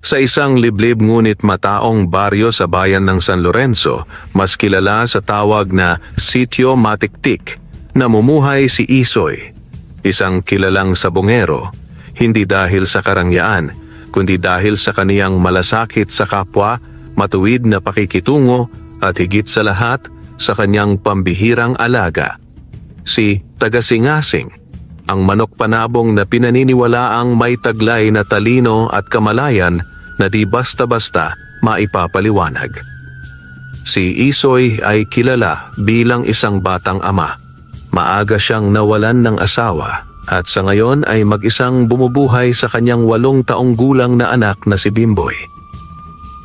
Sa isang liblib ngunit mataong baryo sa bayan ng San Lorenzo, mas kilala sa tawag na Sitio Matiktik, namumuhay si Isoy, isang kilalang sabongero, hindi dahil sa karangyaan, kundi dahil sa kaniyang malasakit sa kapwa, matuwid na pakikitungo at higit sa lahat sa kanyang pambihirang alaga, si Tagasingasing, ang manok panabong na pinaniniwalaang may taglay na talino at kamalayan na di basta-basta maipapaliwanag. Si Isoy ay kilala bilang isang batang ama. Maaga siyang nawalan ng asawa at sa ngayon ay mag-isang bumubuhay sa kanyang 8 taong gulang na anak na si Bimboy.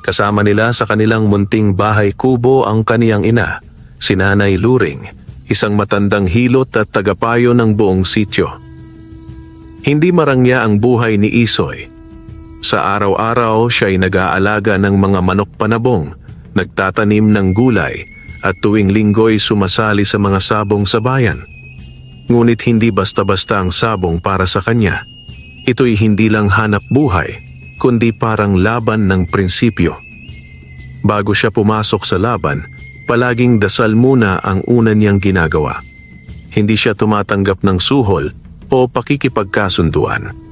Kasama nila sa kanilang munting bahay kubo ang kaniyang ina, si Nanay Luring, isang matandang hilot at tagapayo ng buong sityo. Hindi marangya ang buhay ni Isoy. Sa araw-araw siya ay nag-aalaga ng mga manok panabong, nagtatanim ng gulay at tuwing linggo'y sumasali sa mga sabong sa bayan. Ngunit hindi basta-basta ang sabong para sa kanya. Ito'y hindi lang hanap buhay, kundi parang laban ng prinsipyo. Bago siya pumasok sa laban, palaging dasal muna ang una niyang ginagawa. Hindi siya tumatanggap ng suhol o pakikipagkasunduan.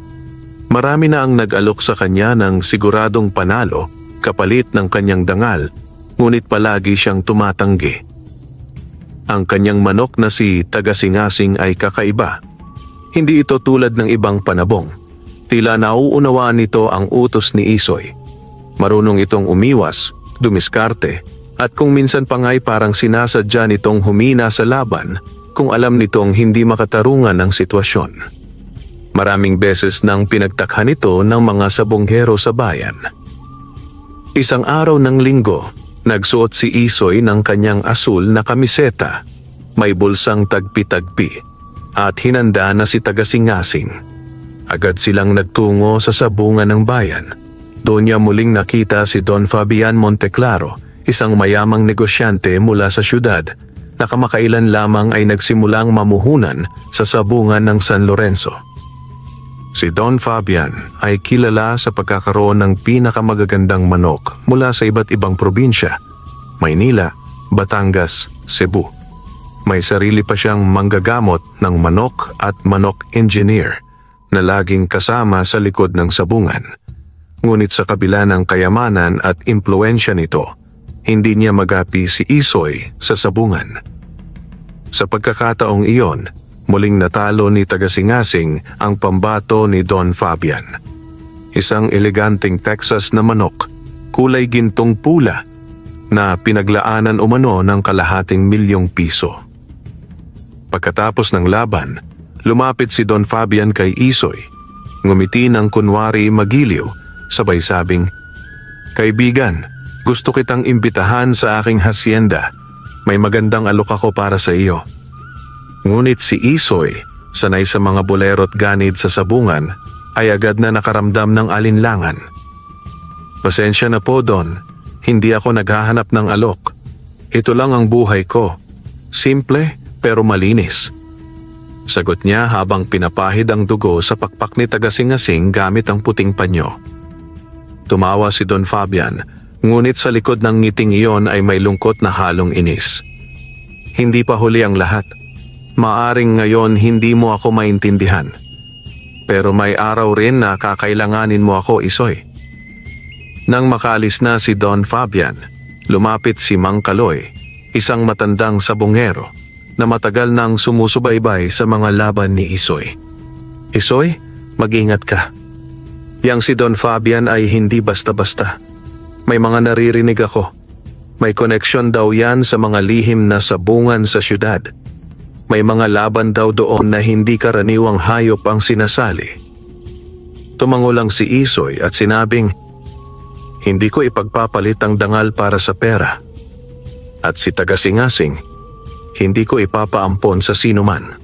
Marami na ang nag-alok sa kanya ng siguradong panalo kapalit ng kanyang dangal, ngunit palagi siyang tumatanggi. Ang kanyang manok na si Tagasingasing ay kakaiba. Hindi ito tulad ng ibang panabong. Tila nauunawaan nito ang utos ni Isoy. Marunong itong umiwas, dumiskarte, at kung minsan pa nga'y parang sinasadya nitong humina sa laban kung alam nitong hindi makatarungan ang sitwasyon. Maraming beses nang pinagtakhan ito ng mga sabonghero sa bayan. Isang araw ng linggo, nagsuot si Isoy ng kanyang asul na kamiseta, may bulsang tagpi-tagpi, at hinanda na si Tagasingasing. Agad silang nagtungo sa sabungan ng bayan. Doon niya muling nakita si Don Fabian Monteclaro, isang mayamang negosyante mula sa syudad, na kamakailan lamang ay nagsimulang mamuhunan sa sabungan ng San Lorenzo. Si Don Fabian ay kilala sa pagkakaroon ng pinakamagagandang manok mula sa iba't ibang probinsya, Maynila, Batangas, Cebu. May sarili pa siyang manggagamot ng manok at manok engineer na laging kasama sa likod ng sabungan. Ngunit sa kabila ng kayamanan at impluensya nito, hindi niya magapi si Isoy sa sabungan. Sa pagkakataong iyon, muling natalo ni Tagasingasing ang pambato ni Don Fabian. Isang eleganteng Texas na manok, kulay gintong pula, na pinaglaanan umano ng ₱250,000. Pagkatapos ng laban, lumapit si Don Fabian kay Isoy, ngumiti ng kunwari magiliw, sabay sabing, "Kaibigan, gusto kitang imbitahan sa aking hacienda. May magandang alok ako para sa iyo." Ngunit si Isoy, sanay sa mga bolero't ganid sa sabungan, ay agad na nakaramdam ng alinlangan. "Pasensya na po, Don. Hindi ako naghahanap ng alok. Ito lang ang buhay ko. Simple pero malinis." Sagot niya habang pinapahid ang dugo sa pakpak ni Tagasingasing gamit ang puting panyo. Tumawa si Don Fabian, ngunit sa likod ng ngiting iyon ay may lungkot na halong inis. "Hindi pa huli ang lahat. Maaring ngayon hindi mo ako maintindihan. Pero may araw rin na kakailanganin mo ako, Isoy." Nang makaalis na si Don Fabian, lumapit si Mang Kaloy, isang matandang sabongero na matagal nang sumusubaybay sa mga laban ni Isoy. "Isoy, mag-ingat ka. Yang si Don Fabian ay hindi basta-basta. May mga naririnig ako. May koneksyon daw yan sa mga lihim na sabungan sa syudad. May mga laban daw doon na hindi karaniwang hayop ang sinasali." Tumango lang si Isoy at sinabing, "Hindi ko ipagpapalit ang dangal para sa pera. At si Tagasingasing, hindi ko ipapaampon sa sinuman."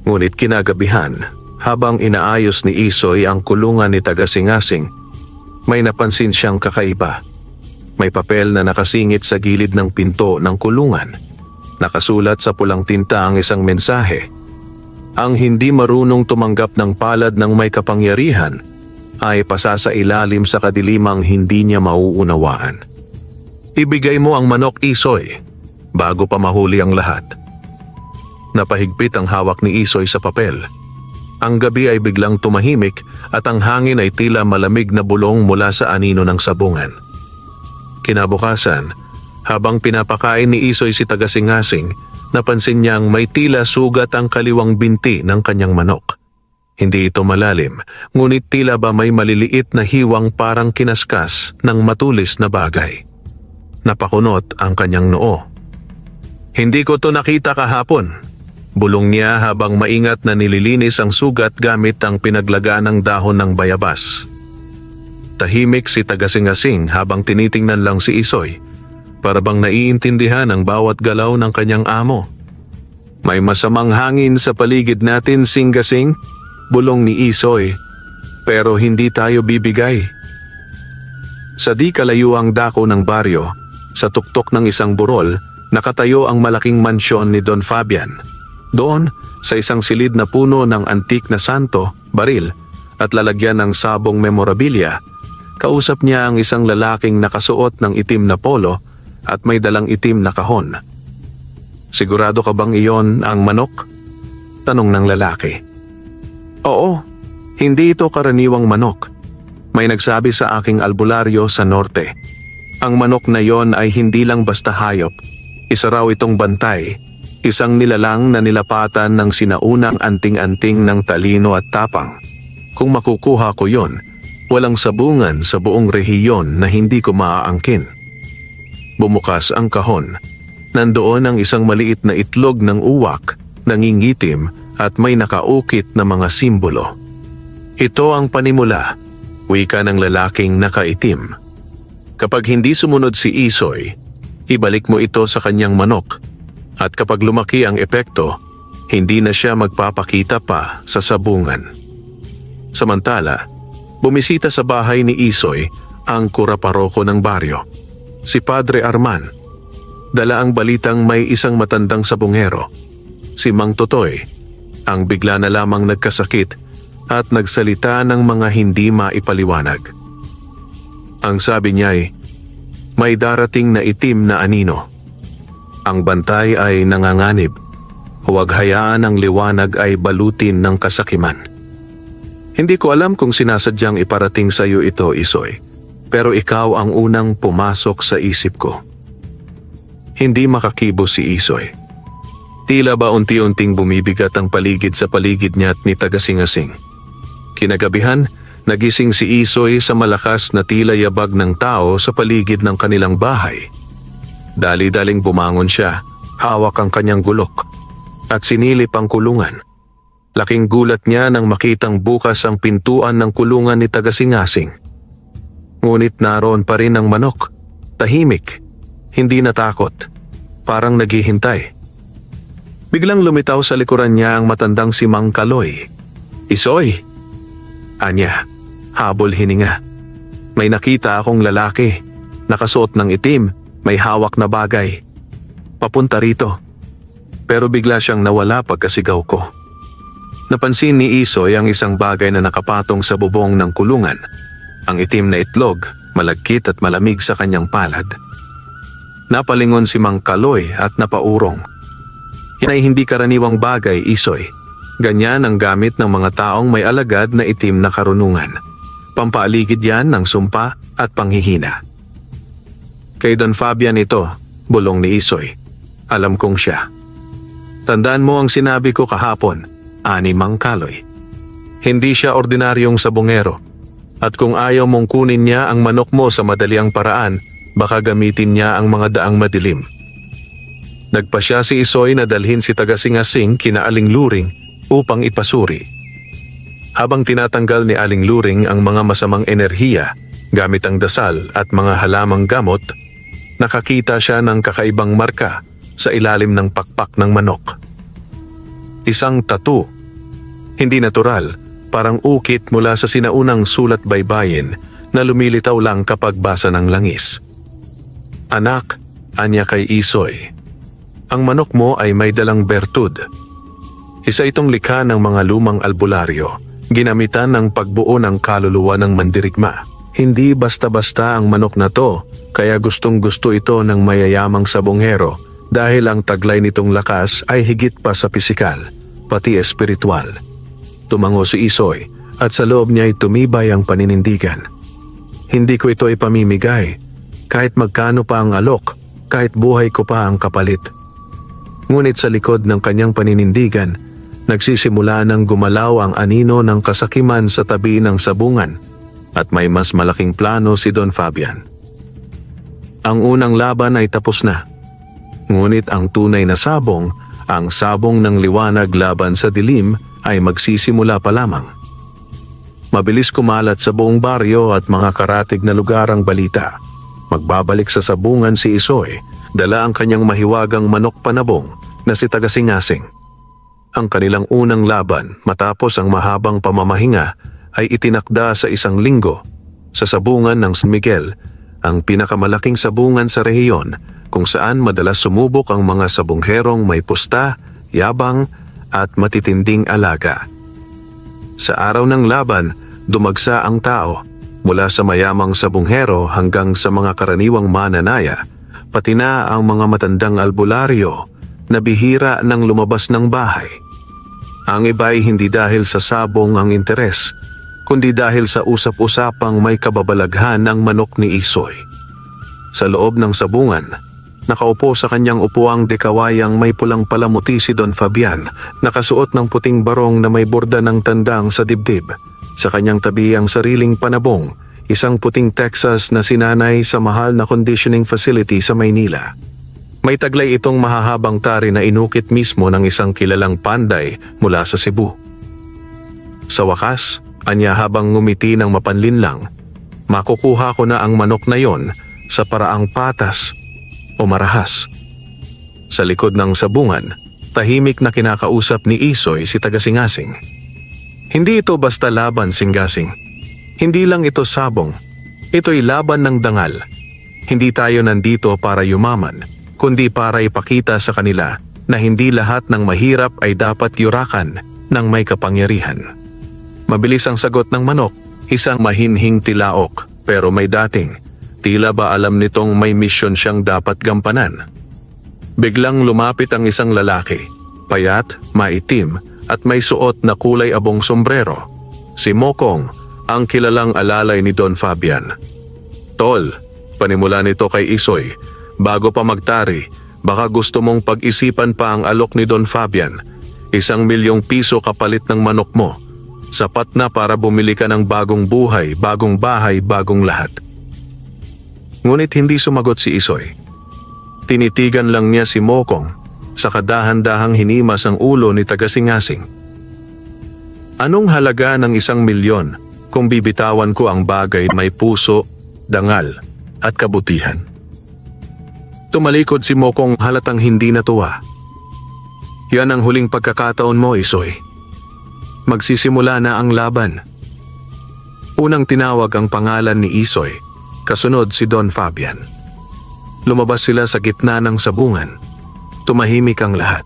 Ngunit kinagabihan, habang inaayos ni Isoy ang kulungan ni Tagasingasing, may napansin siyang kakaiba. May papel na nakasingit sa gilid ng pinto ng kulungan. Nakasulat sa pulang tinta ang isang mensahe. Ang hindi marunong tumanggap ng palad ng may kapangyarihan ay pasasailalim sa kadilimang hindi niya mauunawaan. Ibigay mo ang manok, Isoy, bago pa mahuli ang lahat. Napahigpit ang hawak ni Isoy sa papel. Ang gabi ay biglang tumahimik at ang hangin ay tila malamig na bulong mula sa anino ng sabungan. Kinabukasan, habang pinapakain ni Isoy si Tagasingasing, napansin niyang may tila sugat ang kaliwang binti ng kanyang manok. Hindi ito malalim, ngunit tila ba may maliliit na hiwang parang kinaskas ng matulis na bagay. Napakunot ang kanyang noo. "Hindi ko to nakita kahapon," bulong niya habang maingat na nililinis ang sugat gamit ang pinaglaga ng dahon ng bayabas. Tahimik si Tagasingasing habang tinitingnan lang si Isoy, para bang naiintindihan ang bawat galaw ng kanyang amo. "May masamang hangin sa paligid natin, Singasing," bulong ni Isoy, "pero hindi tayo bibigay." Sa di kalayuang dako ng baryo, sa tuktok ng isang burol, nakatayo ang malaking mansyon ni Don Fabian. Doon, sa isang silid na puno ng antik na santo, baril, at lalagyan ng sabong memorabilia, kausap niya ang isang lalaking nakasuot ng itim na polo at may dalang itim na kahon. "Sigurado ka bang iyon ang manok?" tanong ng lalaki. "Oo, hindi ito karaniwang manok. May nagsabi sa aking albularyo sa norte. Ang manok na yon ay hindi lang basta hayop. Isa raw itong bantay, isang nilalang na nilapatan ng sinaunang anting-anting ng talino at tapang. Kung makukuha ko yon, walang sabungan sa buong rehiyon na hindi ko maaangkin." Bumukas ang kahon. Nandoon ang isang maliit na itlog ng uwak, nangingitim at may nakaukit na mga simbolo. "Ito ang panimula," wika ng lalaking nakaitim. "Kapag hindi sumunod si Isoy, ibalik mo ito sa kanyang manok. At kapag lumaki ang epekto, hindi na siya magpapakita pa sa sabungan." Samantala, bumisita sa bahay ni Isoy ang kuraparoko ng baryo, si Padre Arman. Dala ang balitang may isang matandang sabungero, si Mang Totoy, ang bigla na lamang nagkasakit at nagsalita ng mga hindi maipaliwanag. Ang sabi niya ay, may darating na itim na anino. Ang bantay ay nanganganib. Huwag hayaan ang liwanag ay balutin ng kasakiman. Hindi ko alam kung sinasadyang iparating sa iyo ito, Isoy, pero ikaw ang unang pumasok sa isip ko. Hindi makakibo si Isoy. Tila ba unti-unting bumibigat ang paligid sa paligid niya at ni Tagasingasing. Kinagabihan, nagising si Isoy sa malakas na tila yabag ng tao sa paligid ng kanilang bahay. Dali-daling bumangon siya, hawak ang kanyang gulok, at sinilip ang kulungan. Laking gulat niya nang makitang bukas ang pintuan ng kulungan ni Tagasingasing. Ngunit naroon pa rin ang manok, tahimik, hindi natakot, parang naghihintay. Biglang lumitaw sa likuran niya ang matandang si Mang Kaloy. "Isoy!" anya, habol hininga. "May nakita akong lalaki, nakasuot ng itim, may hawak na bagay. Papunta rito." Pero bigla siyang nawala pagkasigaw ko. Napansin ni Isoy ang isang bagay na nakapatong sa bubong ng kulungan. Ang itim na itlog, malagkit at malamig sa kanyang palad. Napalingon si Mang Kaloy at napaurong. "Yan ay hindi karaniwang bagay, Isoy. Ganyan ang gamit ng mga taong may alagad na itim na karunungan. Pampaaligid yan ng sumpa at panghihina." "Kay Don Fabian ito," bulong ni Isoy. "Alam kong siya." "Tandaan mo ang sinabi ko kahapon," ani Mang Kaloy. "Hindi siya ordinaryong sabungero. At kung ayaw mong kunin niya ang manok mo sa madaliang paraan, baka gamitin niya ang mga daang madilim." Nagpasya si Isoy na dalhin si Tagasingasing kina Aling Luring upang ipasuri. Habang tinatanggal ni Aling Luring ang mga masamang enerhiya gamit ang dasal at mga halamang gamot, nakakita siya ng kakaibang marka sa ilalim ng pakpak ng manok. Isang tattoo. Hindi natural, parang ukit mula sa sinaunang sulat baybayin na lumilitaw lang kapag basa ng langis. "Anak," anya kay Isoy, "ang manok mo ay may dalang bertud. Isa itong likha ng mga lumang albularyo, Ginamitan ng pagbuo ng kaluluwa ng mandirigma. Hindi basta-basta ang manok na to, kaya gustong-gusto ito ng mayayamang sabonghero dahil ang taglay nitong lakas ay higit pa sa pisikal, pati espiritual. Tumango si Isoy at sa loob niya ay tumibay ang paninindigan. Hindi ko ito ipamimigay, kahit magkano pa ang alok, kahit buhay ko pa ang kapalit. Ngunit sa likod ng kanyang paninindigan, nagsisimula ng gumalaw ang anino ng kasakiman sa tabi ng sabungan at may mas malaking plano si Don Fabian. Ang unang laban ay tapos na. Ngunit ang tunay na sabong, ang sabong ng liwanag laban sa dilim ay magsisimula pa lamang. Mabilis kumalat sa buong baryo at mga karatig na lugar ang balita. Magbabalik sa sabungan si Isoy, dala ang kanyang mahiwagang manok panabong na si Tagasingasing. Ang kanilang unang laban matapos ang mahabang pamamahinga ay itinakda sa 1 linggo sa sabungan ng San Miguel, ang pinakamalaking sabungan sa rehiyon kung saan madalas sumubok ang mga sabongherong may pusta, yabang at matitinding alaga. Sa araw ng laban, dumagsa ang tao mula sa mayamang sabonghero hanggang sa mga karaniwang mananaya, pati na ang mga matandang albularyo na bihira nang lumabas ng bahay. Ang iba ay hindi dahil sa sabong ang interes, kundi dahil sa usap-usapang may kababalaghan ng manok ni Isoy. Sa loob ng sabungan, nakaupo sa kanyang upuang dekawayang may pulang palamuti si Don Fabian, nakasuot ng puting barong na may borda ng tandang sa dibdib. Sa kanyang tabi ang sariling panabong, isang puting Texas na sinanay sa mahal na conditioning facility sa Maynila. May taglay itong mahahabang tari na inukit mismo ng isang kilalang panday mula sa Cebu. Sa wakas, anya habang ngumiti ng mapanlinlang, makukuha ko na ang manok na yon sa paraang patas o marahas. Sa likod ng sabungan, tahimik na kinakausap ni Isoy si Tagasingasing. Hindi ito basta laban, Singasing. Hindi lang ito sabong. Ito'y laban ng dangal. Hindi tayo nandito para yumaman, kundi para ipakita sa kanila na hindi lahat ng mahirap ay dapat yurakan ng may kapangyarihan. Mabilis ang sagot ng manok, isang mahinhing tilaok, pero may dating. Tila ba alam nitong may misyon siyang dapat gampanan? Biglang lumapit ang isang lalaki, payat, maitim, at may suot na kulay abong sombrero. Si Mokong, ang kilalang alalay ni Don Fabian. Tol, panimula nito kay Isoy, bago pa magtari, baka gusto mong pag-isipan pa ang alok ni Don Fabian. 1,000,000 piso kapalit ng manok mo. Sapat na para bumili ka ng bagong buhay, bagong bahay, bagong lahat. Ngunit hindi sumagot si Isoy. Tinitigan lang niya si Mokong, sa kadahan-dahang hinimas ang ulo ni Tagasingasing. Anong halaga ng 1,000,000 kung bibitawan ko ang bagay may puso, dangal at kabutihan? Tumalikod si Mokong halatang hindi natuwa. Yan ang huling pagkakataon mo, Isoy. Magsisimula na ang laban. Unang tinawag ang pangalan ni Isoy, kasunod si Don Fabian. Lumabas sila sa gitna ng sabungan. Tumahimik ang lahat.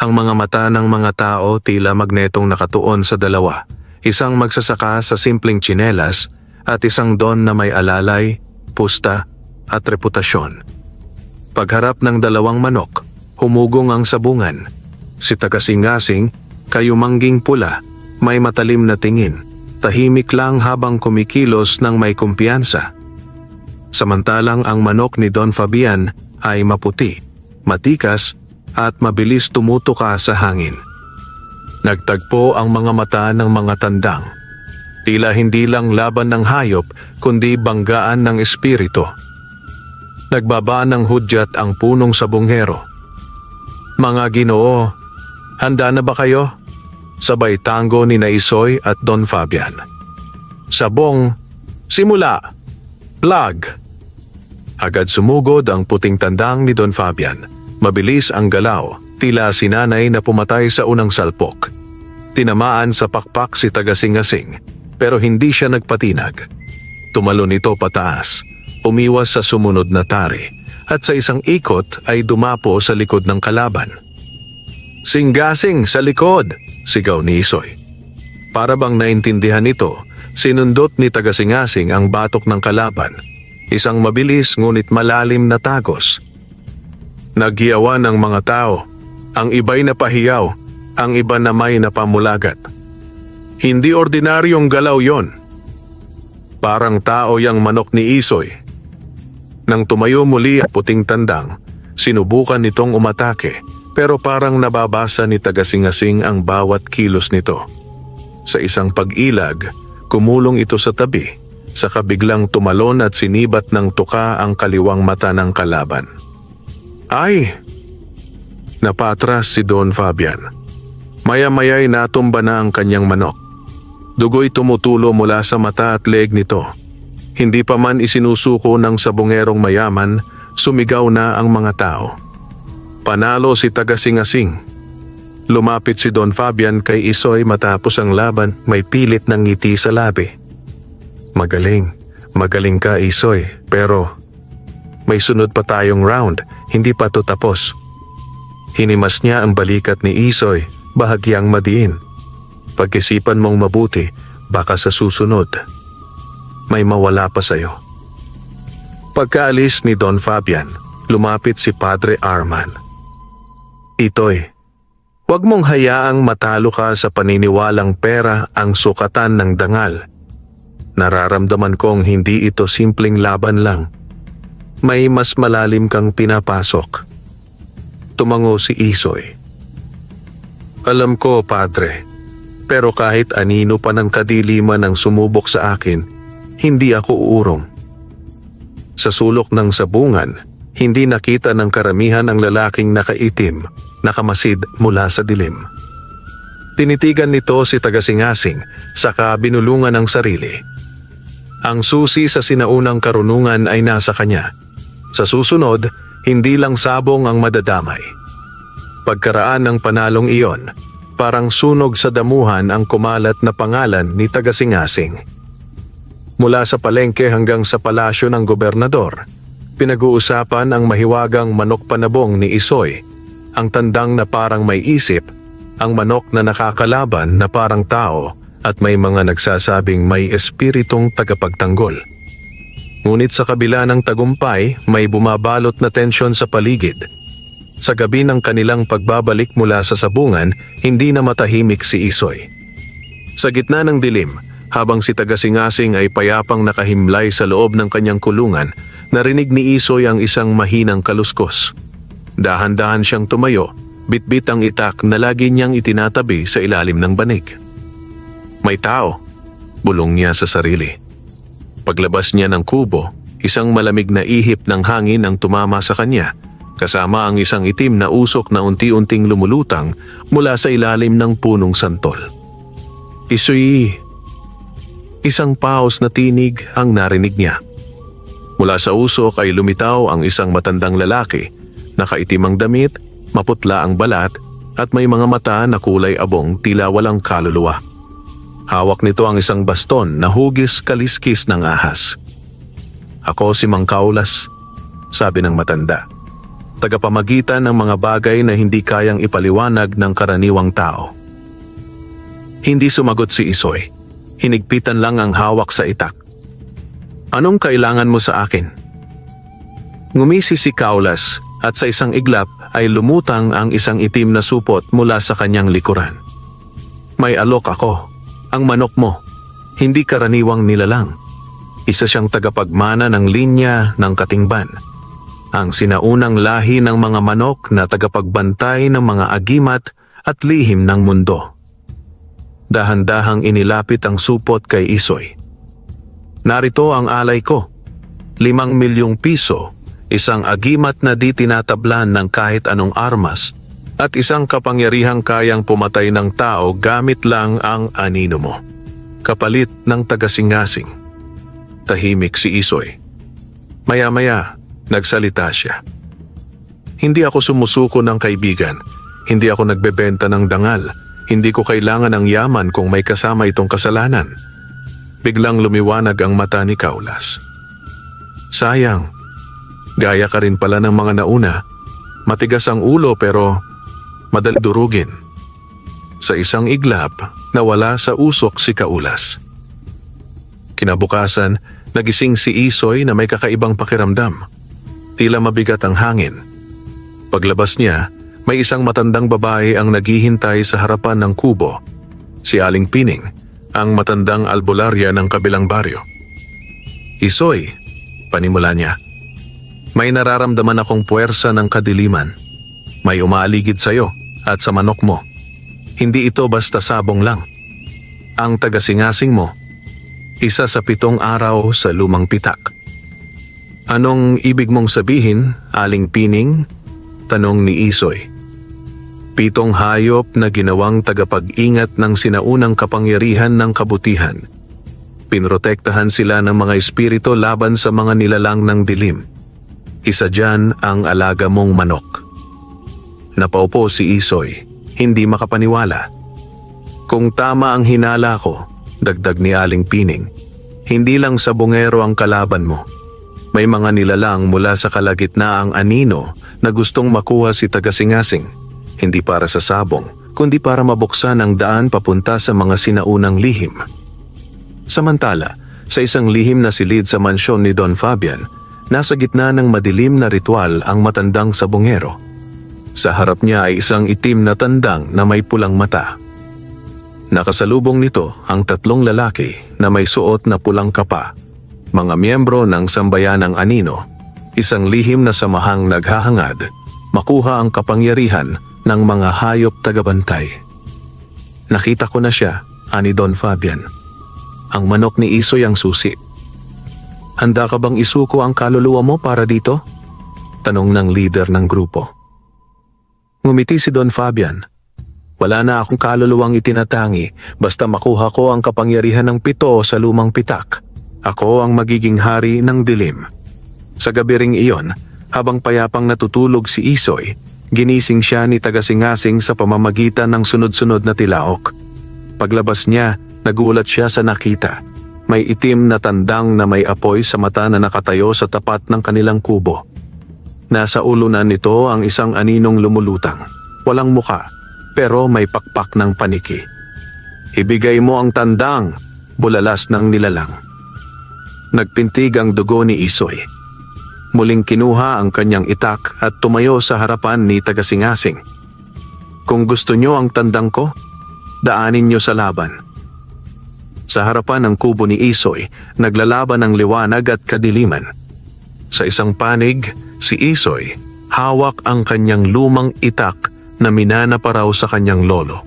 Ang mga mata ng mga tao tila magnetong nakatuon sa dalawa. Isang magsasaka sa simpleng tsinelas at isang don na may alalay, pusta at reputasyon. Pagharap ng dalawang manok, humugong ang sabungan. Si Tagasingasing, kayumangging pula, may matalim na tingin, tahimik lang habang kumikilos ng may kumpiyansa. Samantalang ang manok ni Don Fabian ay maputi, matikas at mabilis tumutuka sa hangin. Nagtagpo ang mga mata ng mga tandang. Tila hindi lang laban ng hayop kundi banggaan ng espiritu. Nagbaba ng hudyat ang punong sabonghero. Mga Ginoo, handa na ba kayo? Sabay tango ni Isoy at Don Fabian. Sabong, simula! Lag! Agad sumugod ang puting tandang ni Don Fabian. Mabilis ang galaw, tila sinanay na pumatay sa unang salpok. Tinamaan sa pakpak si Tagasingasing, pero hindi siya nagpatinag. Tumalon ito pataas, umiwas sa sumunod na tari, at sa isang ikot ay dumapo sa likod ng kalaban. Singasing sa likod! Sigaw ni Isoy. Para bang naintindihan nito, sinundot ni Tagasingasing ang batok ng kalaban, isang mabilis ngunit malalim na tagos. Nagyawan ng mga tao, ang iba'y napahiyaw, ang iba na may napamulagat. Hindi ordinaryong galaw yon. Parang tao yang manok ni Isoy. Nang tumayo muli ang puting tandang, sinubukan nitong umatake, pero parang nababasa ni Tagasingasing ang bawat kilos nito. Sa isang pag-ilag, kumulong ito sa tabi, saka biglang tumalon at sinibat ng tuka ang kaliwang mata ng kalaban. Ay! Napatras si Don Fabian. Maya-maya'y natumba na ang kanyang manok. Dugo'y tumutulo mula sa mata at leeg nito. Hindi pa man isinusuko ng sabongerong mayaman, sumigaw na ang mga tao. Panalo si Tagasingasing. Lumapit si Don Fabian kay Isoy matapos ang laban, may pilit ng ngiti sa labi. Magaling ka Isoy, pero may sunod pa tayong round, hindi pa to tapos. Hinimas niya ang balikat ni Isoy, bahagyang madiin. Pag-isipan mong mabuti, baka sa susunod, may mawala pa sa'yo. Pagkaalis ni Don Fabian, lumapit si Padre Arman. Itoy, huwag mong hayaang matalo ka sa paniniwalang pera ang sukatan ng dangal. Nararamdaman kong hindi ito simpleng laban lang. May mas malalim kang pinapasok. Tumango si Isoy. Alam ko, Padre, pero kahit anino pa ng kadiliman ang sumubok sa akin, hindi ako uurong. Sa sulok ng sabungan, hindi nakita ng karamihan ang lalaking nakaitim, nakamasid mula sa dilim. Tinitigan nito si Tagasingasing, saka binulungan ang sarili. Ang susi sa sinaunang karunungan ay nasa kanya. Sa susunod, hindi lang sabong ang madadamay. Pagkaraan ng panalong iyon, parang sunog sa damuhan ang kumalat na pangalan ni Tagasingasing. Mula sa palengke hanggang sa palasyo ng gobernador, pinag-uusapan ang mahiwagang manok panabong ni Isoy, ang tandang na parang may isip, ang manok na nakakalaban na parang tao, at may mga nagsasabing may espiritong tagapagtanggol. Ngunit sa kabila ng tagumpay, may bumabalot na tensyon sa paligid. Sa gabi ng kanilang pagbabalik mula sa sabungan, hindi na matahimik si Isoy. Sa gitna ng dilim, habang si Tagasingasing ay payapang nakahimlay sa loob ng kanyang kulungan, narinig ni Isoy ang isang mahinang kaluskos. Dahan-dahan siyang tumayo, bitbit ang itak na lagi niyang itinatabi sa ilalim ng banig. May tao, bulong niya sa sarili. Paglabas niya ng kubo, isang malamig na ihip ng hangin ang tumama sa kanya, kasama ang isang itim na usok na unti-unting lumulutang mula sa ilalim ng punong santol. Isoy! Isang paos na tinig ang narinig niya. Mula sa usok ay lumitaw ang isang matandang lalaki, nakaitim ang damit, maputla ang balat, at may mga mata na kulay abong tila walang kaluluwa. Hawak nito ang isang baston na hugis kaliskis ng ahas. Ako si Mang Kaulas, sabi ng matanda. Tagapamagitan ng mga bagay na hindi kayang ipaliwanag ng karaniwang tao. Hindi sumagot si Isoy. Hinigpitan lang ang hawak sa itak. Anong kailangan mo sa akin? Ngumisi si Kaulas at sa isang iglap ay lumutang ang isang itim na supot mula sa kanyang likuran. May alok ako. Ang manok mo, hindi karaniwang nilalang. Isa siyang tagapagmana ng linya ng Katingban. Ang sinaunang lahi ng mga manok na tagapagbantay ng mga agimat at lihim ng mundo. Dahan-dahang inilapit ang supot kay Isoy. Narito ang alay ko, 5 milyong piso, isang agimat na di tinatablan ng kahit anong armas, at isang kapangyarihang kayang pumatay ng tao gamit lang ang anino mo. Kapalit ng Tagasingasing. Tahimik si Isoy. Maya-maya, nagsalita siya. Hindi ako sumusuko ng kaibigan. Hindi ako nagbebenta ng dangal. Hindi ko kailangan ng yaman kung may kasama itong kasalanan. Biglang lumiwanag ang mata ni Kaulas. Sayang. Gaya ka rin pala ng mga nauna. Matigas ang ulo pero madali durugin. Sa isang iglap, nawala sa usok si Kaulas. Kinabukasan, nagising si Isoy na may kakaibang pakiramdam. Tila mabigat ang hangin. Paglabas niya, may isang matandang babae ang naghihintay sa harapan ng kubo. Si Aling Pining, ang matandang albularya ng kabilang baryo. Isoy, panimula niya. May nararamdaman akong puwersa ng kadiliman. May umaaligid sa'yo at sa manok mo. Hindi ito basta sabong lang. Ang tagasingasing mo, isa sa 7 araw sa lumang pitak. Anong ibig mong sabihin, Aling Pining? Tanong ni Isoy. 7 hayop na ginawang tagapag-ingat ng sinaunang kapangyarihan ng kabutihan. Pinrotektahan sila ng mga espiritu laban sa mga nilalang ng dilim. Isa dyan ang alaga mong manok. Napaupo si Isoy, hindi makapaniwala. Kung tama ang hinala ko, dagdag ni Aling Pining, hindi lang sabongero ang kalaban mo. May mga nilalang mula sa kalagitnaang anino na gustong makuha si tagasingasing, hindi para sa sabong, kundi para mabuksan ang daan papunta sa mga sinaunang lihim. Samantala, sa isang lihim na silid sa mansyon ni Don Fabian, nasa gitna ng madilim na ritual ang matandang sabongero. Sa harap niya ay isang itim na tandang na may pulang mata. Nakasalubong nito ang 3 lalaki na may suot na pulang kapa, mga miyembro ng sambayanang anino, isang lihim na samahang naghahangad, makuha ang kapangyarihan ng mga hayop tagabantay. Nakita ko na siya, ani Don Fabian. Ang manok ni Isoy ang susi. Handa ka bang isuko ang kaluluwa mo para dito? Tanong ng leader ng grupo. Ngumiti si Don Fabian. Wala na akong kaluluwang itinatangi basta makuha ko ang kapangyarihan ng 7 sa lumang pitak. Ako ang magiging hari ng dilim. Sa gabi ring iyon, habang payapang natutulog si Isoy, ginising siya ni tagasingasing sa pamamagitan ng sunod-sunod na tilaok. Paglabas niya, nagulat siya sa nakita. May itim na tandang na may apoy sa mata na nakatayo sa tapat ng kanilang kubo. Nasa ulo na nito ang isang aninong lumulutang. Walang muka, pero may pakpak ng paniki. Ibigay mo ang tandang, bulalas ng nilalang. Nagpintig ang dugo ni Isoy. Muling kinuha ang kanyang itak at tumayo sa harapan ni tagasingasing. Kung gusto niyo ang tandang ko, daanin niyo sa laban. Sa harapan ng kubo ni Isoy, naglalaban ang liwanag at kadiliman. Sa isang panig, si Isoy, hawak ang kanyang lumang itak na minana pa raw sa kanyang lolo.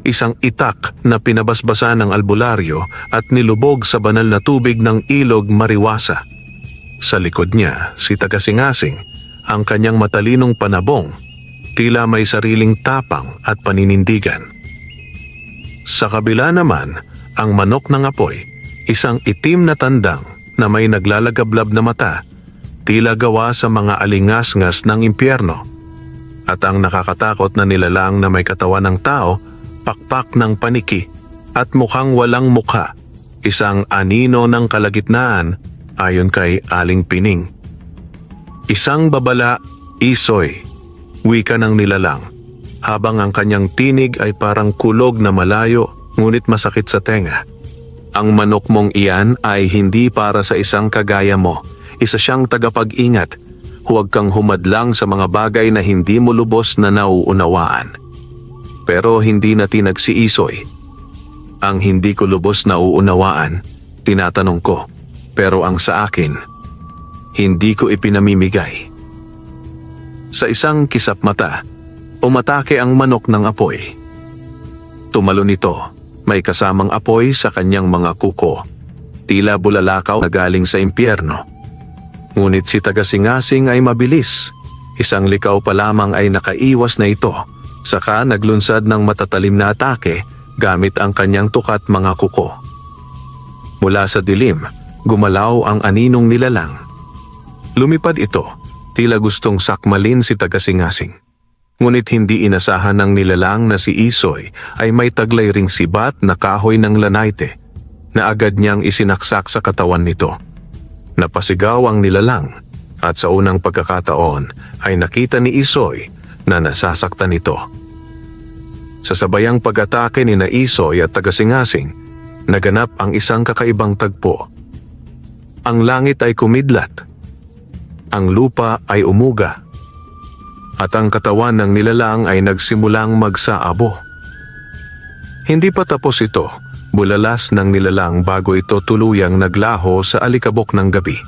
Isang itak na pinabasbasa ng albularyo at nilubog sa banal na tubig ng ilog Mariwasa. Sa likod niya, si tagasingasing, ang kanyang matalinong panabong, tila may sariling tapang at paninindigan. Sa kabila naman, ang manok ng apoy, isang itim na tandang na may naglalagablab na mata, tila gawa sa mga alingasngas ng impyerno. At ang nakakatakot na nilalang na may katawan ng tao, pakpak ng paniki at mukhang walang mukha, isang anino ng kalagitnaan ayon kay Aling Pining. Isang babala, Isoy, wika ng nilalang, habang ang kanyang tinig ay parang kulog na malayo ngunit masakit sa tenga. Ang manok mong iyan ay hindi para sa isang kagaya mo. Isa siyang tagapag-ingat. Huwag kang humadlang sa mga bagay na hindi mo lubos na nauunawaan. Pero hindi na tinag si Isoy. Ang hindi ko lubos na uunawaan, tinatanong ko. Pero ang sa akin, hindi ko ipinamimigay. Sa isang kisap mata, umatake ang manok ng apoy. Tumalon ito. May kasamang apoy sa kanyang mga kuko. Tila bulalakaw na galing sa impyerno. Ngunit si tagasingasing ay mabilis. Isang likaw pa lamang ay nakaiwas na ito. Saka naglunsad ng matatalim na atake gamit ang kanyang tukat mga kuko. Mula sa dilim, gumalaw ang aninong nilalang. Lumipad ito, tila gustong sakmalin si tagasingasing. Ngunit hindi inasahan ng nilalang na si Isoy ay may taglay ring sibat na kahoy ng lanayte na agad niyang isinaksak sa katawan nito. Napasigaw ang nilalang at sa unang pagkakataon ay nakita ni Isoy na nasasaktan nito. Sa sabayang pag-atake ni Isoy at Tagasingasing, naganap ang isang kakaibang tagpo. Ang langit ay kumidlat, ang lupa ay umuga, at ang katawan ng nilalang ay nagsimulang magsaabo. Hindi pa tapos ito, bulalas ng nilalang bago ito tuluyang naglaho sa alikabok ng gabi.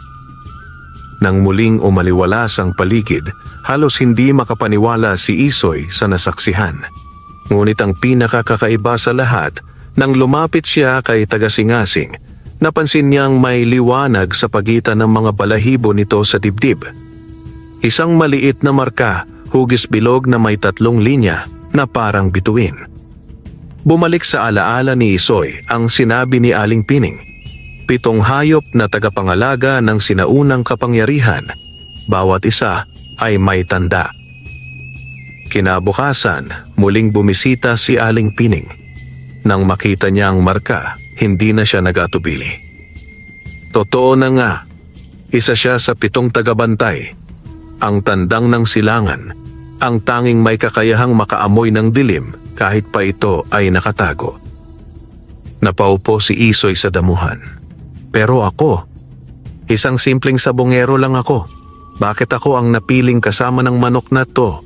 Nang muling umaliwalas ang paligid, halos hindi makapaniwala si Isoy sa nasaksihan. Ngunit ang pinakakakaiba sa lahat, nang lumapit siya kay Tagasingasing, napansin niyang may liwanag sa pagitan ng mga balahibo nito sa dibdib. Isang maliit na marka, hugis bilog na may 3 linya na parang bituin. Bumalik sa alaala ni Isoy ang sinabi ni Aling Pining. 7 hayop na tagapangalaga ng sinaunang kapangyarihan, bawat isa ay may tanda. Kinabukasan, muling bumisita si Aling Pining. Nang makita niya ang marka, hindi na siya nag-atubili. Totoo na nga, isa siya sa 7 tagabantay, ang tandang ng silangan, ang tanging may kakayahang makaamoy ng dilim kahit pa ito ay nakatago. Napaupo si Isoy sa damuhan. Pero ako, isang simpleng sabongero lang ako. Bakit ako ang napiling kasama ng manok na to?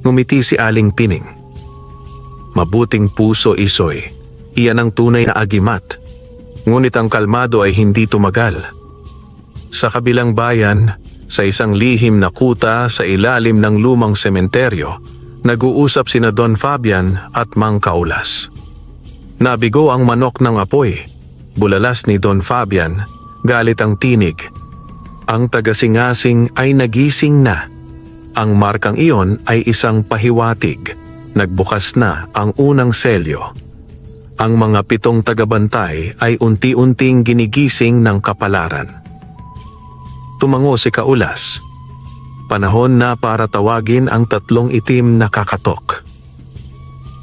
Ngumiti si Aling Pining. Mabuting puso, Isoy. Iyan ang tunay na agimat. Ngunit ang kalmado ay hindi tumagal. Sa kabilang bayan, sa isang lihim na kuta sa ilalim ng lumang sementeryo, nag-uusap sina Don Fabian at Mang Kaulas. Nabigo ang manok ng apoy. Bulalas ni Don Fabian, galit ang tinig. Ang Tagasingasing ay nagising na. Ang markang iyon ay isang pahiwatig. Nagbukas na ang unang selyo. Ang mga 7 tagabantay ay unti-unting ginigising ng kapalaran. Tumango si Kaulas. Panahon na para tawagin ang 3 itim na kakatok.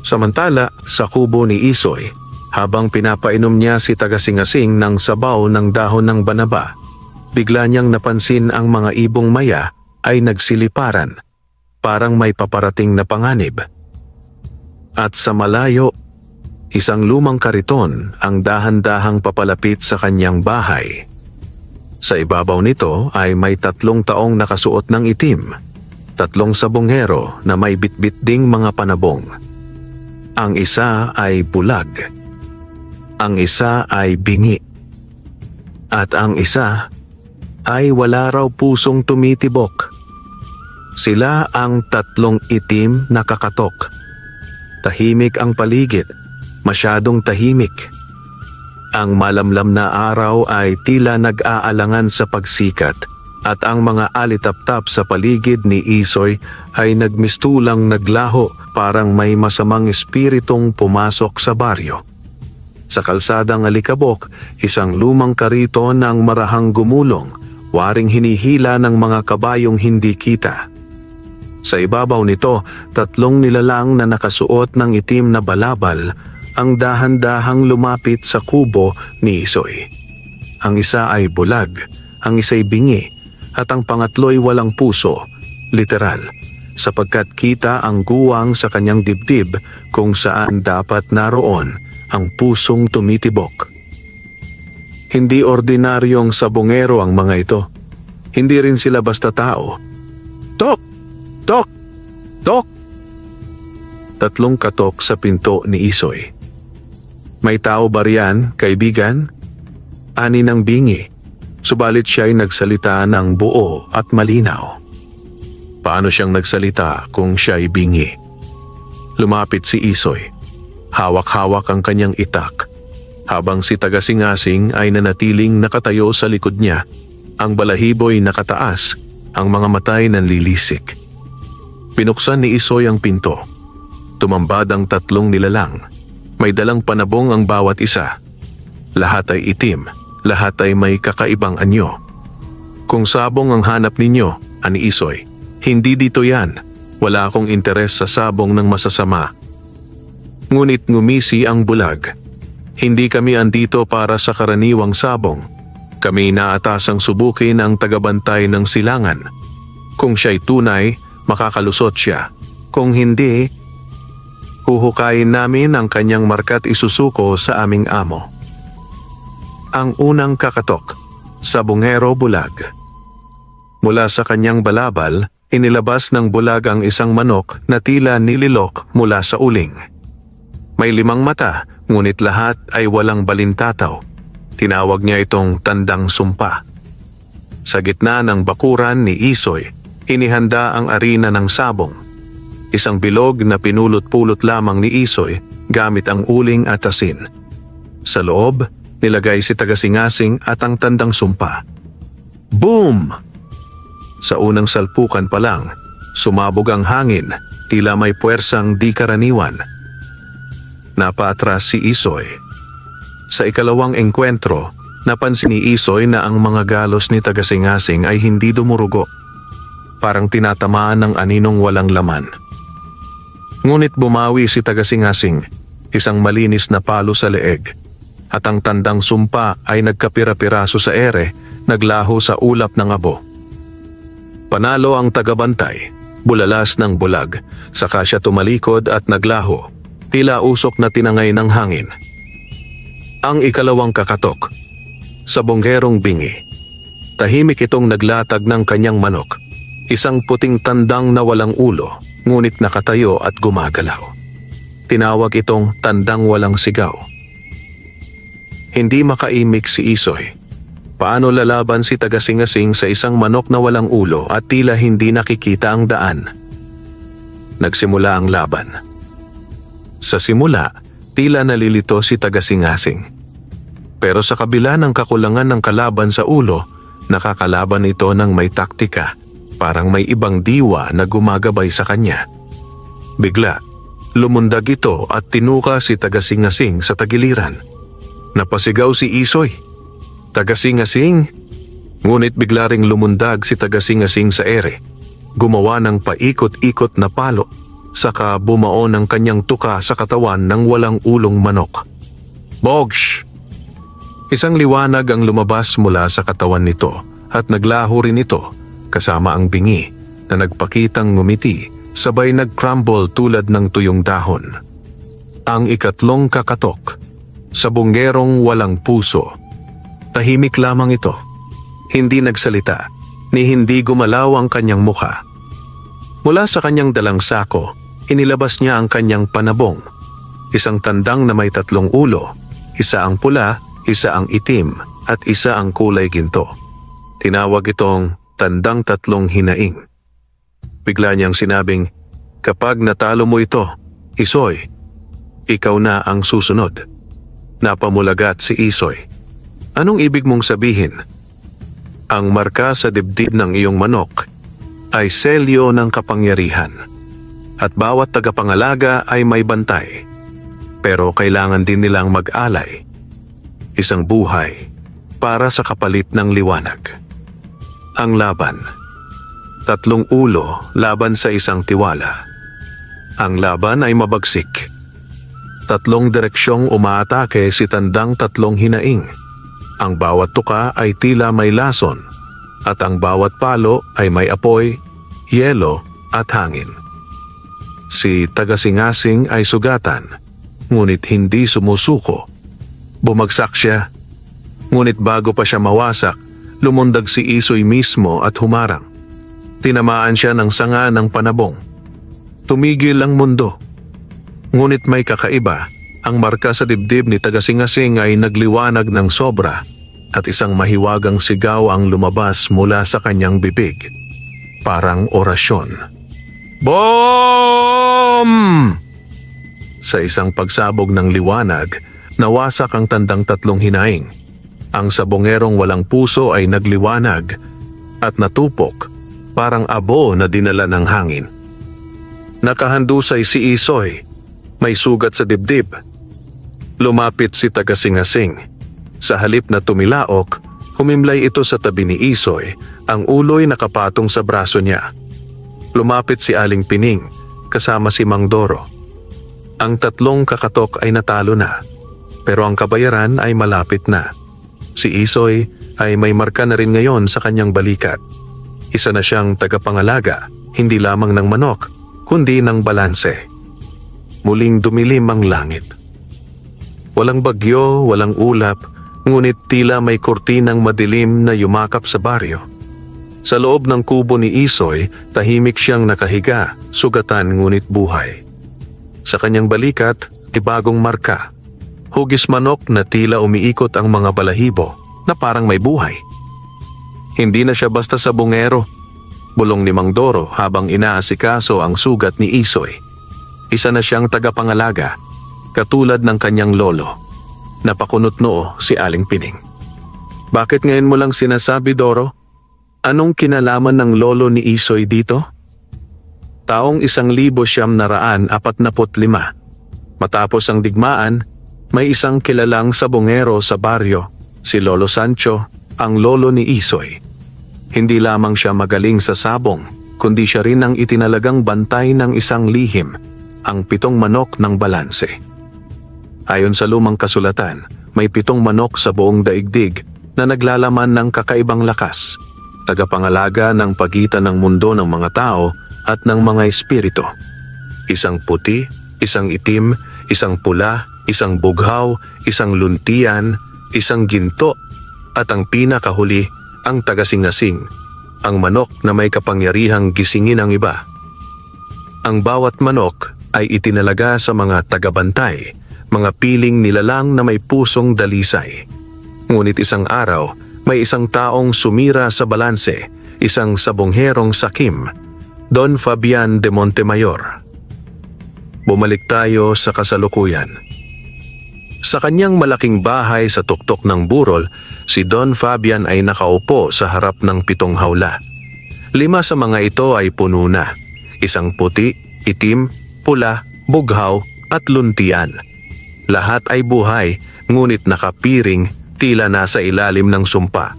Samantala, sa kubo ni Isoy, habang pinapainom niya si Tagasingasing ng sabaw ng dahon ng banaba, bigla niyang napansin ang mga ibong maya ay nagsiliparan, parang may paparating na panganib. At sa malayo, isang lumang kariton ang dahan-dahang papalapit sa kanyang bahay. Sa ibabaw nito ay may 3 taong nakasuot ng itim, 3 sabongero na may bitbit ding mga panabong. Ang isa ay bulag, ang isa ay bingi, at ang isa ay wala raw pusong tumitibok. Sila ang 3 itim na kakatok. Tahimik ang paligid, masyadong tahimik. Ang malamlam na araw ay tila nag-aalangan sa pagsikat at ang mga alitaptap sa paligid ni Isoy ay nagmistulang naglaho parang may masamang espiritong pumasok sa baryo. Sa kalsadang alikabok, isang lumang kariton ang marahang gumulong, waring hinihila ng mga kabayong hindi kita. Sa ibabaw nito, 3 nilalang na nakasuot ng itim na balabal ang dahan-dahang lumapit sa kubo ni Isoy. Ang isa ay bulag, ang isa'y bingi, at ang pangatlo'y walang puso, literal, sapagkat kita ang guwang sa kanyang dibdib kung saan dapat naroon ang pusong tumitibok. Hindi ordinaryong sabongero ang mga ito. Hindi rin sila basta tao. Tok! Tok! Tok! 3 katok sa pinto ni Isoy. May tao ba riyan, kaibigan? Ani ng bingi, subalit siya'y nagsalita ng buo at malinaw. Paano siyang nagsalita kung siya'y bingi? Lumapit si Isoy. Hawak-hawak ang kanyang itak, habang si Tagasingasing ay nanatiling nakatayo sa likod niya. Ang balahibo'y nakataas, ang mga matay nanlilisik. Pinuksan ni Isoy ang pinto. Tumambad ang 3 nilalang. May dalang panabong ang bawat isa. Lahat ay itim, lahat ay may kakaibang anyo. Kung sabong ang hanap ninyo, ani Isoy, hindi dito yan. Wala akong interes sa sabong ng masasama. Ngunit ngumisi ang bulag. Hindi kami andito para sa karaniwang sabong. Kami naatasang subukin ang tagabantay ng silangan. Kung siya'y tunay, makakalusot siya. Kung hindi, Huhukayin namin ang kanyang marka't isusuko sa aming amo. Ang unang kakatok, sabongero bulag. Mula sa kanyang balabal, inilabas ng bulag ang isang manok na tila nililok mula sa uling. May 5 mata, ngunit lahat ay walang balintataw. Tinawag niya itong tandang sumpa. Sa gitna ng bakuran ni Isoy, inihanda ang arena ng sabong. Isang bilog na pinulot-pulot lamang ni Isoy gamit ang uling at asin. Sa loob, nilagay si Tagasingasing at ang tandang sumpa. Boom! Sa unang salpukan pa lang, sumabog ang hangin, tila may puwersang di karaniwan. Napaatras si Isoy. Sa ikalawang engkwentro, napansin ni Isoy na ang mga galos ni Tagasingasing ay hindi dumurugo. Parang tinatamaan ng aninong walang laman. Ngunit bumawi si Tagasingasing, isang malinis na palo sa leeg, at ang tandang sumpa ay nagkapira-piraso sa ere, naglaho sa ulap ng abo. Panalo ang tagabantay, bulalas ng bulag, saka siya tumalikod at naglaho, tila usok na tinangay ng hangin. Ang ikalawang kakatok, sabongherong bingi. Tahimik itong naglatag ng kanyang manok, isang puting tandang na walang ulo, ngunit nakatayo at gumagalaw. Tinawag itong tandang walang sigaw. Hindi makaimik si Isoy. Paano lalaban si Tagasingasing sa isang manok na walang ulo at tila hindi nakikita ang daan? Nagsimula ang laban. Sa simula, tila nalilito si Tagasingasing. Pero sa kabila ng kakulangan ng kalaban sa ulo, nakakalaban ito ng may taktika, parang may ibang diwa na gumagabay sa kanya. Bigla, lumundag ito at tinuka si Tagasingasing sa tagiliran. Napasigaw si Isoy. Tagasingasing! Ngunit bigla ring lumundag si Tagasingasing sa ere. Gumawa ng paikot-ikot na palo, saka bumaon ang kanyang tuka sa katawan ng walang ulong manok. Bogsh! Isang liwanag ang lumabas mula sa katawan nito at naglaho rin ito kasama ang bingi na nagpakitang ngumiti sabay nag-crumble tulad ng tuyong dahon. Ang ikatlong kakatok, sabongherong walang puso. Tahimik lamang ito. Hindi nagsalita, ni hindi gumalaw ang kanyang mukha. Mula sa kanyang dalang sako, inilabas niya ang kanyang panabong. Isang tandang na may 3 ulo, isa ang pula, isa ang itim, at isa ang kulay ginto. Tinawag itong tandang 3 hinaing. Bigla niyang sinabing, kapag natalo mo ito, Isoy, ikaw na ang susunod. Napamulagat si Isoy. Anong ibig mong sabihin? Ang marka sa dibdib ng iyong manok ay selyo ng kapangyarihan. At bawat tagapangalaga ay may bantay. Pero kailangan din nilang mag-alay. Isang buhay para sa kapalit ng liwanag. Ang laban. 3 ulo laban sa isang tiwala. Ang laban ay mabagsik. 3 direksyong umaatake si tandang 3 hinaing. Ang bawat tuka ay tila may lason at ang bawat palo ay may apoy, yelo at hangin. Si Tagasingasing ay sugatan, ngunit hindi sumusuko. Bumagsak siya, ngunit bago pa siya mawasak, lumundag si Isoy mismo at humarang. Tinamaan siya ng sanga ng panabong. Tumigil ang mundo. Ngunit may kakaiba. Ang marka sa dibdib ni Tagasingasing ay nagliwanag ng sobra at isang mahiwagang sigaw ang lumabas mula sa kanyang bibig. Parang orasyon. Boom! Sa isang pagsabog ng liwanag, nawasak ang tandang 3 hinaing. Ang sabongerong walang puso ay nagliwanag at natupok, parang abo na dinala ng hangin. Nakahandusay si Isoy. May sugat sa dibdib. Lumapit si Tagasingasing. Sa halip na tumilaok, humimlay ito sa tabi ni Isoy, ang ulo'y nakapatong sa braso niya. Lumapit si Aling Pining, kasama si Mang Doro. Ang 3 kakatok ay natalo na, pero ang kabayaran ay malapit na. Si Isoy ay may marka na rin ngayon sa kanyang balikat. Isa na siyang tagapangalaga, hindi lamang ng manok, kundi ng balanse. muling dumilim ang langit. Walang bagyo, walang ulap, ngunit tila may kurtinang madilim na yumakap sa baryo. Sa loob ng kubo ni Isoy, tahimik siyang nakahiga, sugatan ngunit buhay. Sa kanyang balikat, bagong marka. Hugis manok na tila umiikot ang mga balahibo na parang may buhay. Hindi na siya basta sabongero. Bulong ni Mang Doro habang inaasikaso ang sugat ni Isoy. Isa na siyang tagapangalaga, katulad ng kanyang lolo. Napakunot noo si Aling Pining. Bakit ngayon mo lang sinasabi, Doro? Anong kinalaman ng lolo ni Isoy dito? Taong 1945, matapos ang digmaan, may isang kilalang sabongero sa baryo, si Lolo Sancho, ang lolo ni Isoy. Hindi lamang siya magaling sa sabong, kundi siya rin ang itinalagang bantay ng isang lihim, ang 7 manok ng balanse. Ayon sa lumang kasulatan, may 7 manok sa buong daigdig na naglalaman ng kakaibang lakas, tagapangalaga ng pagitan ng mundo ng mga tao at ng mga espiritu. Isang puti, isang itim, isang pula, isang bughaw, isang luntian, isang ginto, at ang pinakahuli, ang tagasingasing, ang manok na may kapangyarihang gisingin ang iba. Ang bawat manok ay itinalaga sa mga tagabantay, mga piling nilalang na may pusong dalisay. Ngunit isang araw, may isang taong sumira sa balanse, isang sabongherong sakim, Don Fabian de Montemayor. Bumalik tayo sa kasalukuyan. Sa kanyang malaking bahay sa tuktok ng burol, si Don Fabian ay nakaupo sa harap ng 7 hawla. 5 sa mga ito ay puno na, isang puti, itim, pula, bughaw at luntian. Lahat ay buhay, ngunit nakapiring, tila nasa ilalim ng sumpa.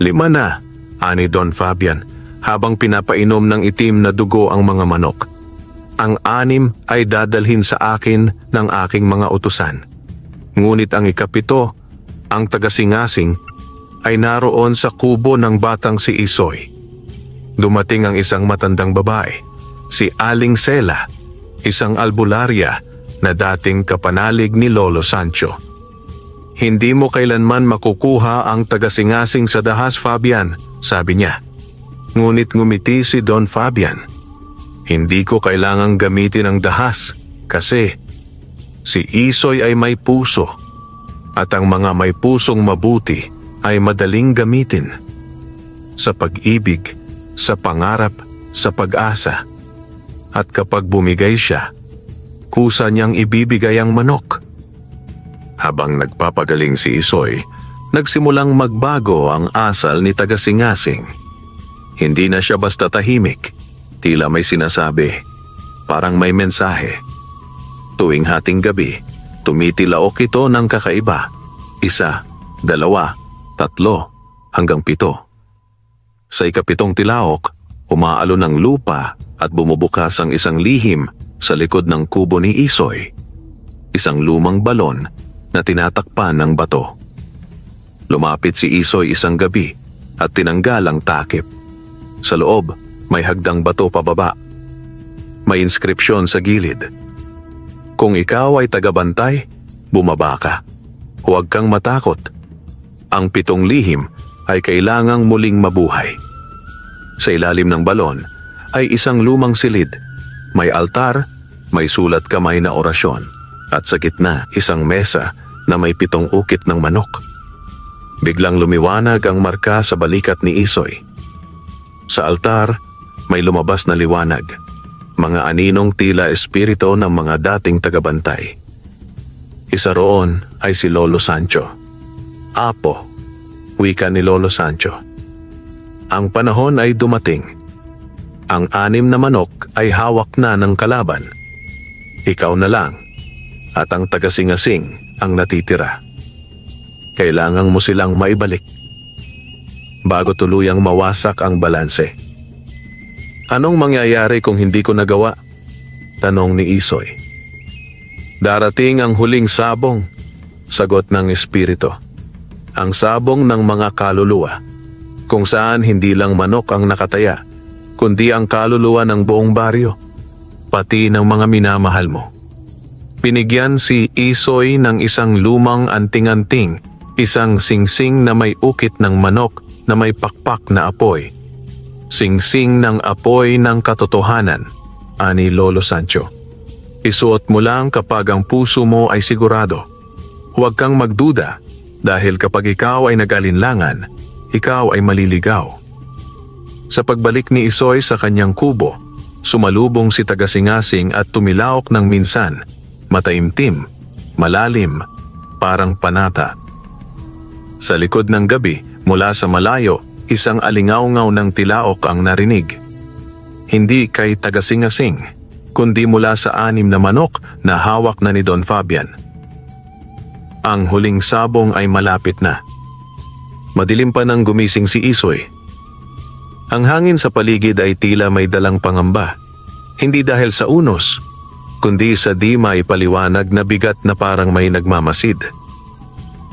5 na, ani Don Fabian, habang pinapainom ng itim na dugo ang mga manok. Ang 6 ay dadalhin sa akin ng aking mga utusan. Ngunit ang 7, ang tagasingasing, ay naroon sa kubo ng batang si Isoy. Dumating ang isang matandang babae, si Aling Sela, isang albularya na dating kapanalig ni Lolo Sancho. Hindi mo kailanman makukuha ang tagasingasing sa dahas, Fabian, sabi niya. Ngunit ngumiti si Don Fabian. Hindi ko kailangang gamitin ang dahas kasi si Isoy ay may puso at ang mga may pusong mabuti ay madaling gamitin. Sa pag-ibig, sa pangarap, sa pag-asa. At kapag bumigay siya, kusa niyang ibibigay ang manok. Habang nagpapagaling si Isoy, nagsimulang magbago ang asal ni tagasingasing. Hindi na siya basta tahimik, tila may sinasabi, parang may mensahe. Tuwing hating gabi, tumitilaok ito ng kakaiba. 1, 2, 3, hanggang 7. Sa ika-7 tilaok, umaalon ang lupa at bumubukas ang isang lihim sa likod ng kubo ni Isoy. Isang lumang balon na tinatakpan ng bato. Lumapit si Isoy isang gabi at tinanggal ang takip. Sa loob, may hagdang bato pababa. May inskripsyon sa gilid. Kung ikaw ay tagabantay, bumaba ka. Huwag kang matakot. Ang 7 lihim ay kailangang muling mabuhay. Sa ilalim ng balon ay isang lumang silid. May altar, may sulat kamay na orasyon, at sa gitna isang mesa na may 7 ukit ng manok. Biglang lumiwanag ang marka sa balikat ni Isoy. Sa altar, may lumabas na liwanag. Mga aninong tila espiritu ng mga dating tagabantay. Isa roon ay si Lolo Sancho. Apo, wika ni Lolo Sancho. Ang panahon ay dumating. Ang 6 na manok ay hawak na ng kalaban. Ikaw na lang, at ang tagasingasing ang natitira. Kailangan mo silang maibalik bago tuluyang mawasak ang balanse. Anong mangyayari kung hindi ko nagawa? Tanong ni Isoy. Darating ang huling sabong, sagot ng espiritu. Ang sabong ng mga kaluluwa, kung saan hindi lang manok ang nakataya, kundi ang kaluluwa ng buong baryo, pati ng mga minamahal mo. Binigyan si Isoy ng isang lumang anting-anting, isang singsing na may ukit ng manok na may pakpak na apoy. Singsing ng apoy ng katotohanan, ani Lolo Sancho. Isuot mo lang kapag ang puso mo ay sigurado. Huwag kang magduda dahil kapag ikaw ay nag-alinlangan, ikaw ay maliligaw. Sa pagbalik ni Isoy sa kanyang kubo, sumalubong si Tagasingasing at tumilaok ng minsan, mataimtim, malalim, parang panata. Sa likod ng gabi, mula sa malayo, isang alingaungaw ng tilaok ang narinig. Hindi kay Tagasingasing, kundi mula sa 6 na manok na hawak na ni Don Fabian. Ang huling sabong ay malapit na. Madilim pa nang gumising si Isoy. Ang hangin sa paligid ay tila may dalang pangamba. Hindi dahil sa unos, kundi sa di maipaliwanag na bigat na parang may nagmamasid.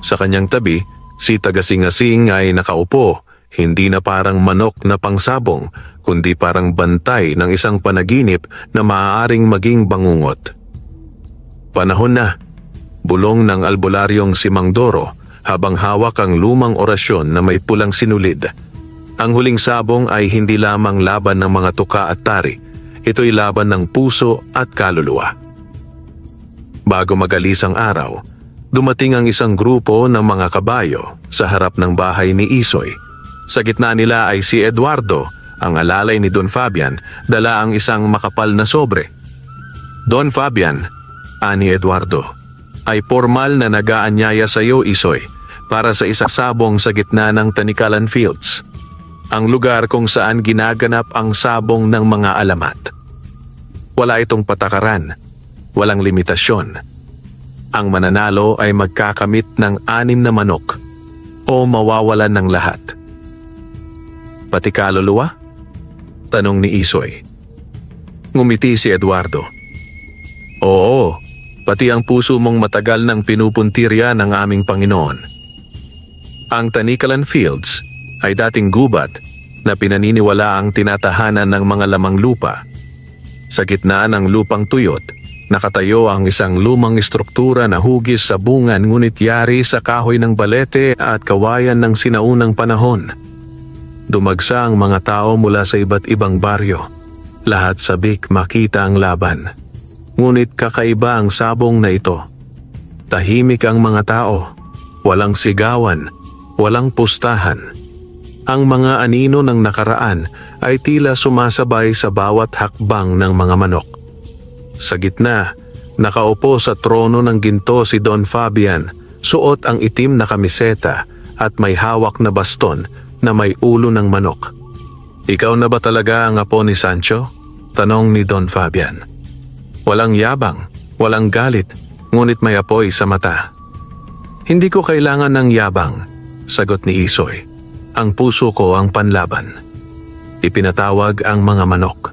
Sa kanyang tabi, si Tagasingasing ay nakaupo, hindi na parang manok na pangsabong, kundi parang bantay ng isang panaginip na maaaring maging bangungot. Panahon na, bulong ng albularyong si Mang Doro habang hawak ang lumang orasyon na may pulang sinulid. Ang huling sabong ay hindi lamang laban ng mga tuka at tari, ito'y laban ng puso at kaluluwa. Bago magalis ang araw, dumating ang isang grupo ng mga kabayo sa harap ng bahay ni Isoy. Sa gitna nila ay si Eduardo, ang alalay ni Don Fabian, dala ang isang makapal na sobre. Don Fabian, ani Eduardo, ay formal na nag-aanyaya sa iyo, Isoy, para sa isang sabong sa gitna ng Tanikalan Fields, ang lugar kung saan ginaganap ang sabong ng mga alamat. Wala itong patakaran, walang limitasyon. Ang mananalo ay magkakamit ng 6 na manok o mawawalan ng lahat. Pati kaluluwa? Tanong ni Isoy. Ngumiti si Eduardo. Oo, pati ang puso mong matagal nang pinupuntirya ng aming Panginoon. Ang Tanikalan Fields ay dating gubat na pinaniniwala ang tinatahanan ng mga lamang lupa. Sa gitna ng lupang tuyot, nakatayo ang isang lumang estruktura na hugis sa bungan ngunit yari sa kahoy ng balete at kawayan ng sinaunang panahon. Dumagsa ang mga tao mula sa iba't ibang baryo. Lahat sabik makita ang laban. Ngunit kakaiba ang sabong na ito. Tahimik ang mga tao. Walang sigawan. Walang pustahan. Ang mga anino ng nakaraan ay tila sumasabay sa bawat hakbang ng mga manok. Sa gitna, nakaupo sa trono ng ginto si Don Fabian, suot ang itim na kamiseta at may hawak na baston na may ulo ng manok. Ikaw na ba talaga ang apo ni Sancho? Tanong ni Don Fabian. Walang yabang, walang galit, ngunit may apoy sa mata. Hindi ko kailangan ng yabang, sagot ni Isoy. Ang puso ko ang panlaban. Ipinatawag ang mga manok.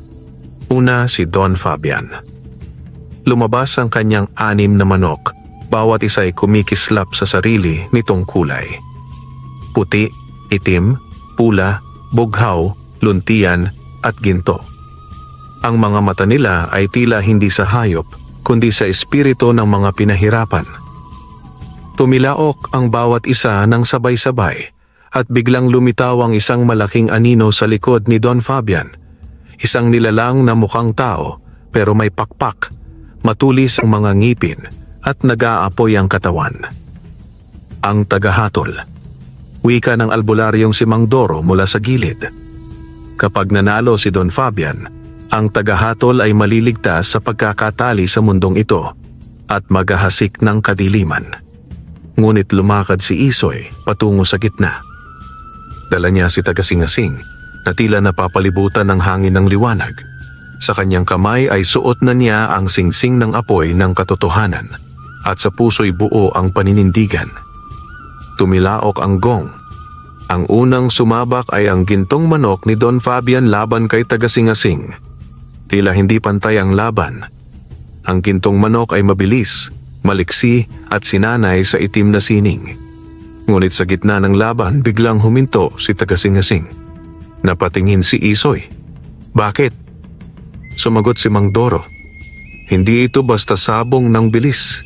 Una si Don Fabian. Lumabas ang kanyang 6 na manok, bawat isa ay kumikislap sa sarili nitong kulay. Puti, itim, pula, bughaw, luntian at ginto. Ang mga mata nila ay tila hindi sa hayop, kundi sa espiritu ng mga pinahirapan. Tumilaok ang bawat isa ng sabay-sabay at biglang lumitaw ang isang malaking anino sa likod ni Don Fabian. Isang nilalang na mukhang tao pero may pakpak, matulis ang mga ngipin at nag-aapoy ang katawan. Ang tagahatol. Wika ng albularyong si Mang Doro mula sa gilid. Kapag nanalo si Don Fabian, ang tagahatol ay maliligtas sa pagkakatali sa mundong ito at maghahasik ng kadiliman. Ngunit lumakad si Isoy patungo sa gitna. Dala niya si Tagasingasing na tila napapalibutan ng hangin ng liwanag. Sa kanyang kamay ay suot na niya ang singsing ng apoy ng katotohanan at sa puso'y buo ang paninindigan. Tumilaok ang gong. Ang unang sumabak ay ang gintong manok ni Don Fabian laban kay Tagasingasing. Tila hindi pantay ang laban. Ang gintong manok ay mabilis, maliksi at sinanay sa itim na sining. Ngunit sa gitna ng laban biglang huminto si Tagasingasing. Napatingin si Isoy. Bakit? Sumagot si Mang Doro. Hindi ito basta sabong ng bilis.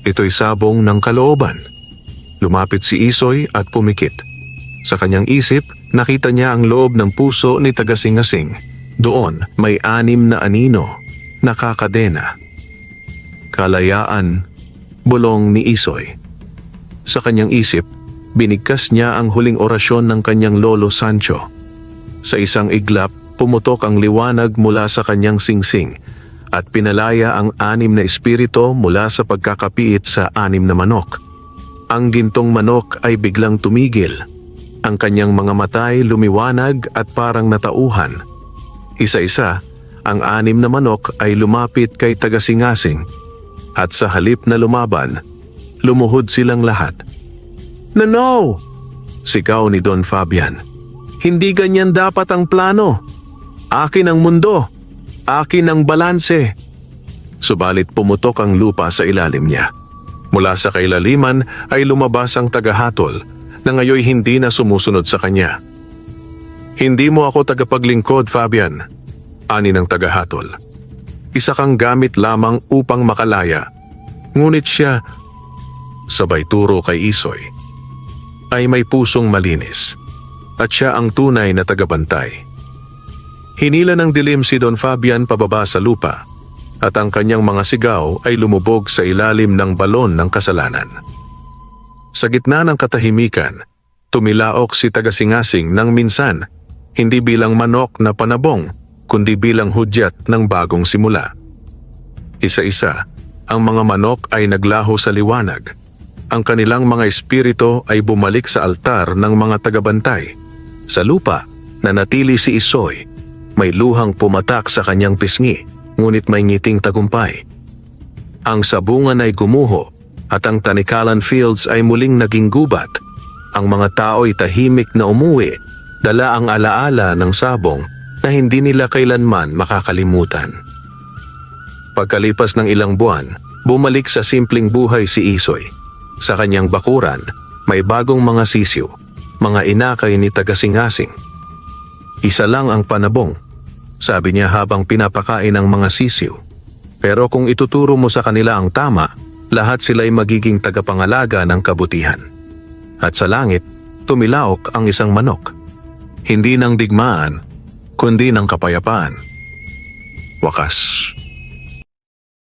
Ito'y sabong ng kalooban. Lumapit si Isoy at pumikit. Sa kanyang isip, nakita niya ang loob ng puso ni Tagasingasing. Doon may 6 na anino, nakakadena. Kalayaan, bulong ni Isoy. Sa kanyang isip, binigkas niya ang huling orasyon ng kanyang lolo Sancho. Sa isang iglap, pumutok ang liwanag mula sa kanyang singsing at pinalaya ang 6 na espiritu mula sa pagkakapiit sa 6 na manok. Ang gintong manok ay biglang tumigil. Ang kanyang mga mata ay lumiwanag at parang natauhan. Isa-isa, ang 6 na manok ay lumapit kay Tagasingasing at sa halip na lumaban, lumuhod silang lahat. "No!" sigaw ni Don Fabian. "Hindi ganyan dapat ang plano. Akin ang mundo. Akin ang balanse." Subalit pumutok ang lupa sa ilalim niya. Mula sa kailaliman ay lumabas ang tagahatol na ngayoy hindi na sumusunod sa kanya. "Hindi mo ako tagapaglingkod, Fabian," ani ng tagahatol. "Isa kang gamit lamang upang makalaya." Ngunit siya, sabay turo kay Isoy, ay may pusong malinis at siya ang tunay na tagabantay. Hinila ng dilim si Don Fabian pababa sa lupa at ang kanyang mga sigaw ay lumubog sa ilalim ng balon ng kasalanan. Sa gitna ng katahimikan, tumilaok si Tagasingasing nang minsan, hindi bilang manok na panabong, kundi bilang hudyat ng bagong simula. Isa-isa, ang mga manok ay naglaho sa liwanag. Ang kanilang mga espiritu ay bumalik sa altar ng mga tagabantay. Sa lupa, nanatili si Isoy. May luhang pumatak sa kanyang pisngi, ngunit may ngiting tagumpay. Ang sabungan ay gumuho at ang Tanikalan Fields ay muling naging gubat. Ang mga tao ay tahimik na umuwi, dala ang alaala ng sabong na hindi nila kailanman makakalimutan. Pagkalipas ng ilang buwan, bumalik sa simpleng buhay si Isoy. Sa kanyang bakuran, may bagong mga sisiw, mga inakay ni Tagasingasing. "Isa lang ang panabong," sabi niya habang pinapakain ang mga sisiw. "Pero kung ituturo mo sa kanila ang tama, lahat sila ay magiging tagapangalaga ng kabutihan." At sa langit, tumilaok ang isang manok. Hindi ng digmaan, kundi ng kapayapaan. Wakas.